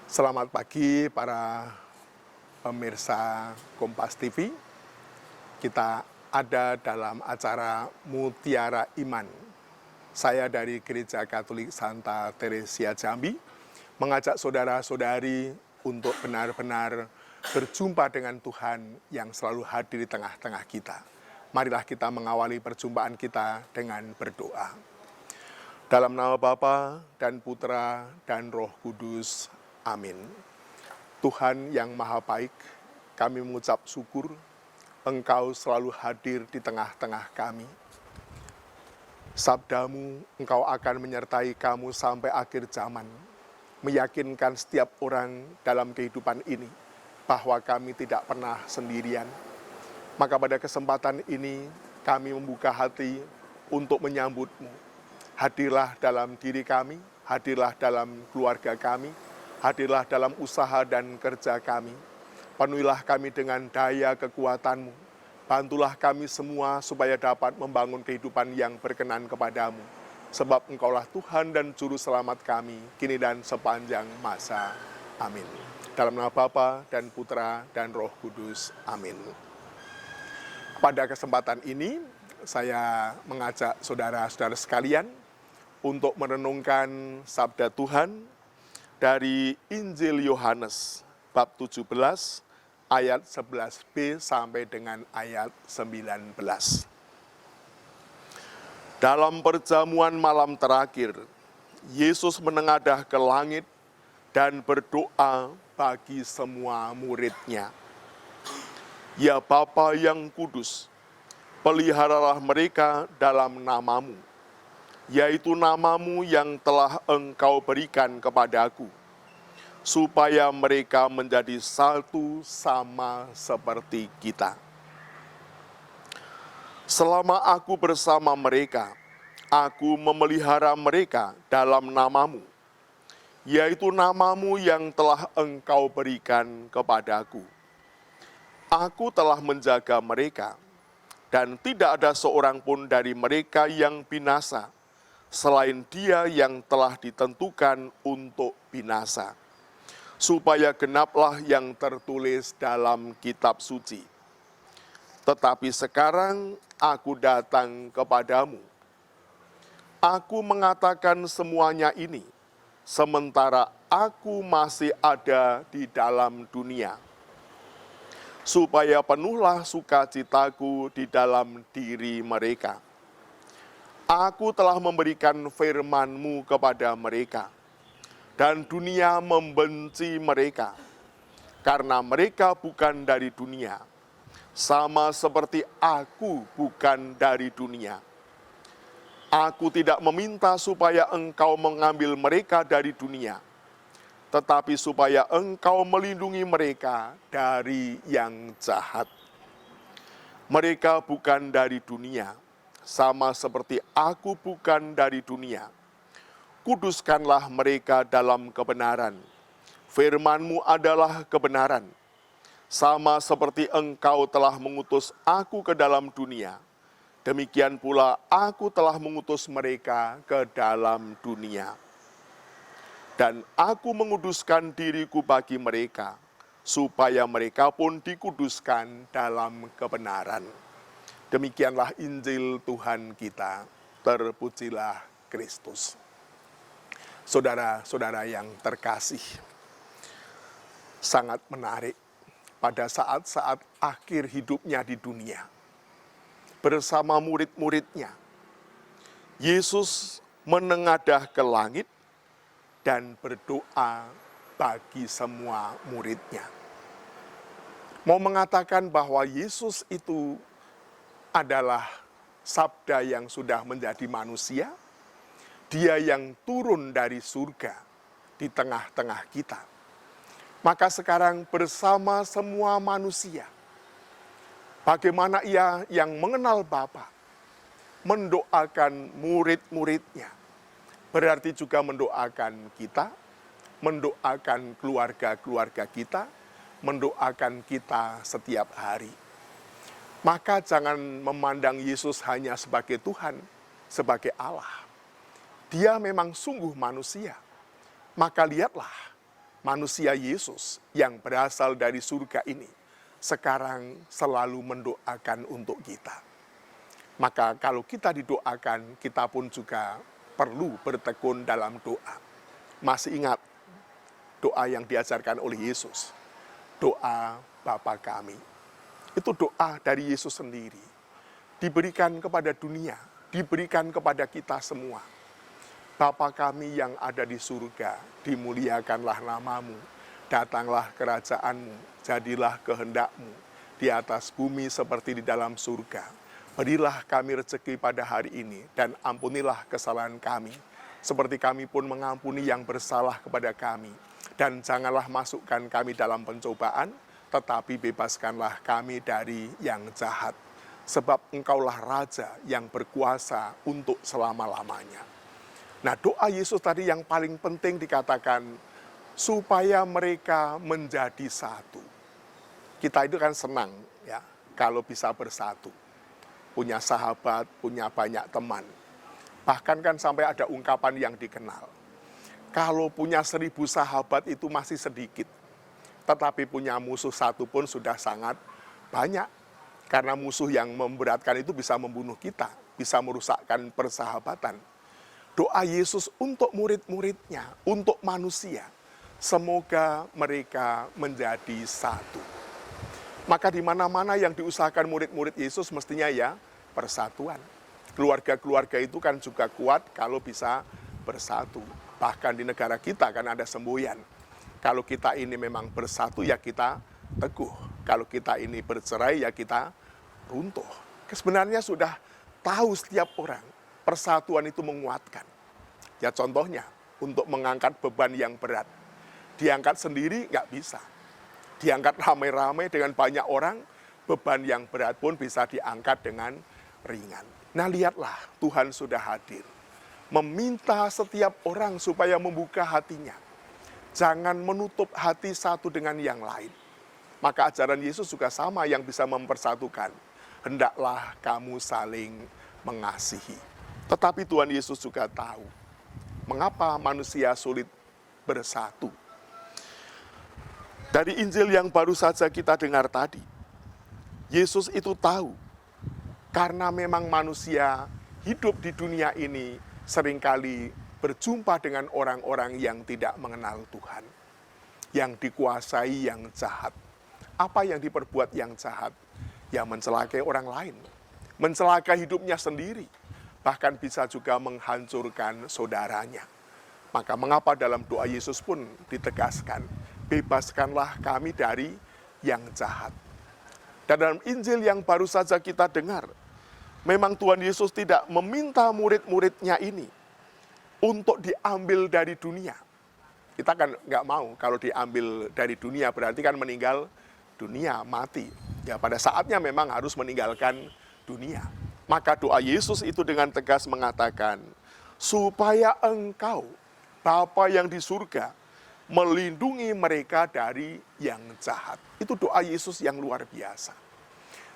Selamat pagi para pemirsa Kompas TV. Kita ada dalam acara Mutiara Iman. Saya dari Gereja Katolik Santa Teresia Jambi mengajak saudara-saudari untuk benar-benar berjumpa dengan Tuhan yang selalu hadir di tengah-tengah kita. Marilah kita mengawali perjumpaan kita dengan berdoa. Dalam nama Bapa dan Putra dan Roh Kudus. Amin. Tuhan yang Maha Baik, kami mengucap syukur Engkau selalu hadir di tengah-tengah kami. Sabdamu, Engkau akan menyertai kamu sampai akhir zaman, meyakinkan setiap orang dalam kehidupan ini bahwa kami tidak pernah sendirian. Maka pada kesempatan ini kami membuka hati untuk menyambut-Mu. Hadirlah dalam diri kami, hadirlah dalam keluarga kami, hadirlah dalam usaha dan kerja kami. Penuhilah kami dengan daya kekuatan-Mu. Bantulah kami semua supaya dapat membangun kehidupan yang berkenan kepadamu. Sebab Engkaulah Tuhan dan Juru Selamat kami, kini dan sepanjang masa. Amin. Dalam nama Bapa dan Putra dan Roh Kudus. Amin. Pada kesempatan ini, saya mengajak saudara-saudara sekalian untuk merenungkan sabda Tuhan dari Injil Yohanes bab 17 ayat 11b sampai dengan ayat 19. Dalam perjamuan malam terakhir, Yesus menengadah ke langit dan berdoa bagi semua murid-Nya. Ya Bapa yang kudus, peliharalah mereka dalam nama-Mu, yaitu nama-Mu yang telah Engkau berikan kepadaku, supaya mereka menjadi satu sama seperti kita. Selama aku bersama mereka, aku memelihara mereka dalam nama-Mu, yaitu nama-Mu yang telah Engkau berikan kepadaku. Aku telah menjaga mereka, dan tidak ada seorang pun dari mereka yang binasa, selain dia yang telah ditentukan untuk binasa, supaya genaplah yang tertulis dalam kitab suci. Tetapi sekarang aku datang kepadamu. Aku mengatakan semuanya ini, sementara aku masih ada di dalam dunia, supaya penuhlah sukacitaku di dalam diri mereka. Aku telah memberikan firman-Mu kepada mereka, dan dunia membenci mereka, karena mereka bukan dari dunia, sama seperti aku bukan dari dunia. Aku tidak meminta supaya Engkau mengambil mereka dari dunia, tetapi supaya Engkau melindungi mereka dari yang jahat. Mereka bukan dari dunia, sama seperti aku bukan dari dunia. Kuduskanlah mereka dalam kebenaran. Firman-Mu adalah kebenaran. Sama seperti Engkau telah mengutus aku ke dalam dunia, demikian pula aku telah mengutus mereka ke dalam dunia. Dan aku menguduskan diriku bagi mereka, supaya mereka pun dikuduskan dalam kebenaran. Demikianlah Injil Tuhan kita. Terpujilah Kristus. Saudara-saudara yang terkasih, sangat menarik pada saat-saat akhir hidupnya di dunia, bersama murid-muridnya, Yesus menengadah ke langit dan berdoa bagi semua murid-Nya. Mau mengatakan bahwa Yesus itu adalah sabda yang sudah menjadi manusia, Dia yang turun dari surga di tengah-tengah kita. Maka sekarang bersama semua manusia, bagaimana Ia yang mengenal Bapa, mendoakan murid-murid-Nya, berarti juga mendoakan kita, mendoakan keluarga-keluarga kita, mendoakan kita setiap hari. Maka jangan memandang Yesus hanya sebagai Tuhan, sebagai Allah. Dia memang sungguh manusia. Maka lihatlah manusia Yesus yang berasal dari surga ini sekarang selalu mendoakan untuk kita. Maka kalau kita didoakan, kita pun juga perlu bertekun dalam doa. Masih ingat doa yang diajarkan oleh Yesus? Doa Bapa kami. Itu doa dari Yesus sendiri. Diberikan kepada dunia, diberikan kepada kita semua. Bapa kami yang ada di surga, dimuliakanlah namamu, datanglah kerajaanmu, jadilah kehendakmu, di atas bumi seperti di dalam surga. Berilah kami rezeki pada hari ini, dan ampunilah kesalahan kami, seperti kami pun mengampuni yang bersalah kepada kami. Dan janganlah masukkan kami dalam pencobaan, tetapi bebaskanlah kami dari yang jahat. Sebab engkaulah Raja yang berkuasa untuk selama-lamanya. Nah, doa Yesus tadi yang paling penting dikatakan, supaya mereka menjadi satu. Kita itu kan senang ya, kalau bisa bersatu. Punya sahabat, punya banyak teman. Bahkan kan sampai ada ungkapan yang dikenal. Kalau punya 1000 sahabat itu masih sedikit. Tetapi punya musuh satu pun sudah sangat banyak. Karena musuh yang memberatkan itu bisa membunuh kita, bisa merusakkan persahabatan. Doa Yesus untuk murid-muridnya, untuk manusia, semoga mereka menjadi satu. Maka di mana-mana yang diusahakan murid-murid Yesus mestinya ya persatuan. Keluarga-keluarga itu kan juga kuat kalau bisa bersatu. Bahkan di negara kita kan ada semboyan. Kalau kita ini memang bersatu ya kita teguh. Kalau kita ini bercerai ya kita runtuh. Sebenarnya sudah tahu setiap orang, persatuan itu menguatkan. Ya contohnya, untuk mengangkat beban yang berat. Diangkat sendiri nggak bisa. Diangkat ramai-ramai dengan banyak orang, beban yang berat pun bisa diangkat dengan ringan. Nah lihatlah, Tuhan sudah hadir. Meminta setiap orang supaya membuka hatinya. Jangan menutup hati satu dengan yang lain. Maka ajaran Yesus juga sama yang bisa mempersatukan. Hendaklah kamu saling mengasihi. Tetapi Tuhan Yesus juga tahu mengapa manusia sulit bersatu. Dari Injil yang baru saja kita dengar tadi, Yesus itu tahu karena memang manusia hidup di dunia ini seringkali berjumpa dengan orang-orang yang tidak mengenal Tuhan, yang dikuasai yang jahat. Apa yang diperbuat yang jahat? Ya mencelakai orang lain, mencelakai hidupnya sendiri, bahkan bisa juga menghancurkan saudaranya. Maka mengapa dalam doa Yesus pun ditegaskan, bebaskanlah kami dari yang jahat. Dan dalam Injil yang baru saja kita dengar, memang Tuhan Yesus tidak meminta murid-muridnya ini untuk diambil dari dunia. Kita kan nggak mau kalau diambil dari dunia, berarti kan meninggal dunia, mati. Ya pada saatnya memang harus meninggalkan dunia. Maka doa Yesus itu dengan tegas mengatakan, supaya engkau, Bapa yang di surga, melindungi mereka dari yang jahat. Itu doa Yesus yang luar biasa.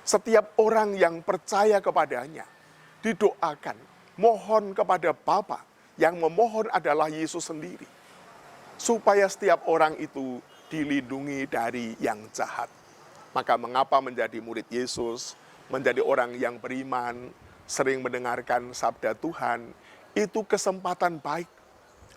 Setiap orang yang percaya kepadanya, didoakan, mohon kepada Bapa, yang memohon adalah Yesus sendiri. Supaya setiap orang itu dilindungi dari yang jahat. Maka mengapa menjadi murid Yesus, menjadi orang yang beriman, sering mendengarkan sabda Tuhan, itu kesempatan baik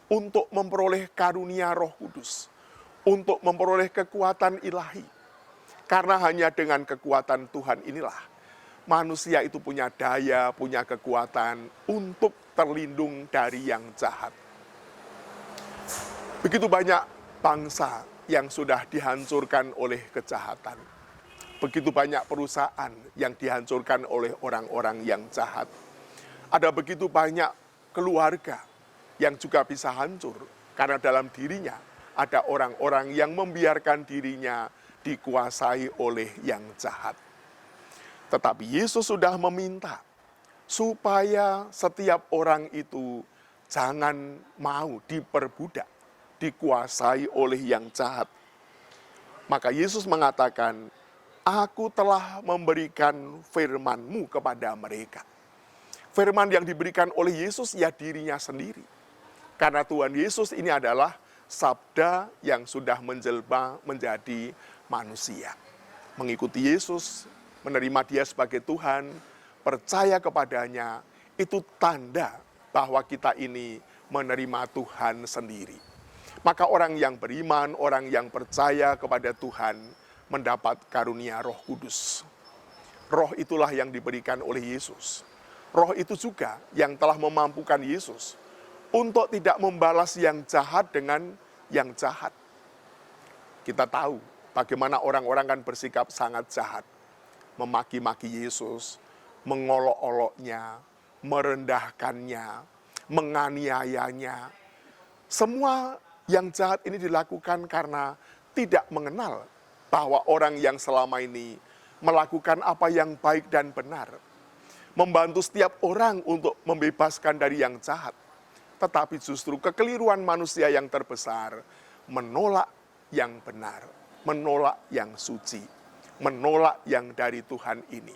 untuk memperoleh karunia Roh Kudus, untuk memperoleh kekuatan ilahi. Karena hanya dengan kekuatan Tuhan inilah, manusia itu punya daya, punya kekuatan untuk terlindung dari yang jahat. Begitu banyak bangsa yang sudah dihancurkan oleh kejahatan. Begitu banyak perusahaan yang dihancurkan oleh orang-orang yang jahat. Ada begitu banyak keluarga yang juga bisa hancur karena dalam dirinya ada orang-orang yang membiarkan dirinya dikuasai oleh yang jahat. Tetapi Yesus sudah meminta supaya setiap orang itu jangan mau diperbudak, dikuasai oleh yang jahat. Maka Yesus mengatakan, Aku telah memberikan firman-Mu kepada mereka. Firman yang diberikan oleh Yesus ya dirinya sendiri. Karena Tuhan Yesus ini adalah sabda yang sudah menjelma menjadi manusia. Mengikuti Yesus, menerima Dia sebagai Tuhan, percaya kepadanya, itu tanda bahwa kita ini menerima Tuhan sendiri. Maka orang yang beriman, orang yang percaya kepada Tuhan, mendapat karunia Roh Kudus. Roh itulah yang diberikan oleh Yesus. Roh itu juga yang telah memampukan Yesus untuk tidak membalas yang jahat dengan yang jahat. Kita tahu bagaimana orang-orang kan bersikap sangat jahat. Memaki-maki Yesus, mengolok-oloknya, merendahkannya, menganiayanya. Semua yang jahat ini dilakukan karena tidak mengenal bahwa orang yang selama ini melakukan apa yang baik dan benar. Membantu setiap orang untuk membebaskan dari yang jahat. Tetapi justru kekeliruan manusia yang terbesar menolak yang benar, menolak yang suci, menolak yang dari Tuhan ini.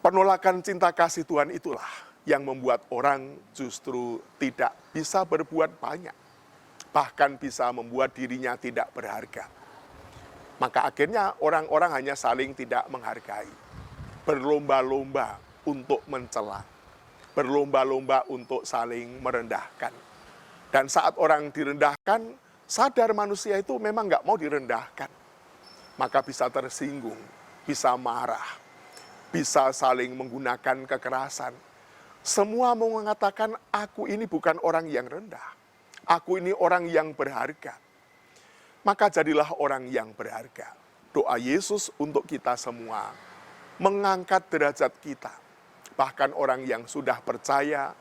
Penolakan cinta kasih Tuhan itulah yang membuat orang justru tidak bisa berbuat banyak, bahkan bisa membuat dirinya tidak berharga. Maka akhirnya orang-orang hanya saling tidak menghargai, berlomba-lomba untuk mencela, berlomba-lomba untuk saling merendahkan. Dan saat orang direndahkan, sadar manusia itu memang nggak mau direndahkan. Maka bisa tersinggung, bisa marah, bisa saling menggunakan kekerasan. Semua mau mengatakan, aku ini bukan orang yang rendah. Aku ini orang yang berharga. Maka jadilah orang yang berharga. Doa Yesus untuk kita semua, mengangkat derajat kita. Bahkan orang yang sudah percaya,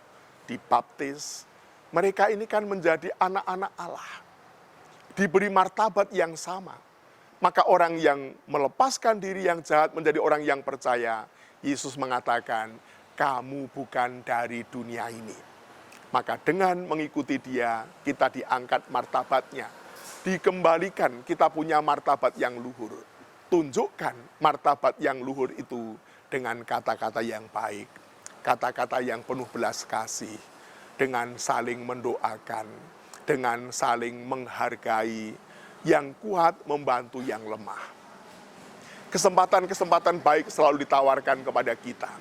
dibaptis, mereka ini kan menjadi anak-anak Allah. Diberi martabat yang sama. Maka orang yang melepaskan diri yang jahat menjadi orang yang percaya, Yesus mengatakan, kamu bukan dari dunia ini. Maka dengan mengikuti Dia, kita diangkat martabatnya. Dikembalikan, kita punya martabat yang luhur. Tunjukkan martabat yang luhur itu dengan kata-kata yang baik, kata-kata yang penuh belas kasih, dengan saling mendoakan, dengan saling menghargai, yang kuat membantu yang lemah. Kesempatan-kesempatan baik selalu ditawarkan kepada kita.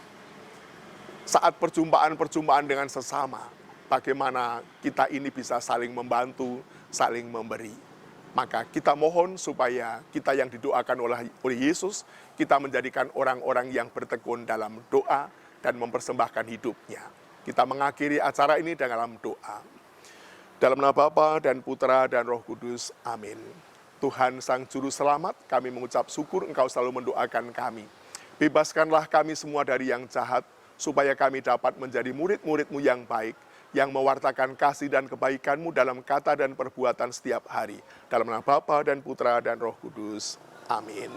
Saat perjumpaan-perjumpaan dengan sesama, bagaimana kita ini bisa saling membantu, saling memberi. Maka kita mohon supaya kita yang didoakan oleh Yesus, kita menjadikan orang-orang yang bertekun dalam doa dan mempersembahkan hidupnya. Kita mengakhiri acara ini dalam doa. Dalam nama Bapa dan Putra dan Roh Kudus, amin. Tuhan Sang Juru Selamat, kami mengucap syukur Engkau selalu mendoakan kami. Bebaskanlah kami semua dari yang jahat, supaya kami dapat menjadi murid-murid-Mu yang baik, yang mewartakan kasih dan kebaikan-Mu dalam kata dan perbuatan setiap hari. Dalam nama Bapa dan Putra dan Roh Kudus. Amin.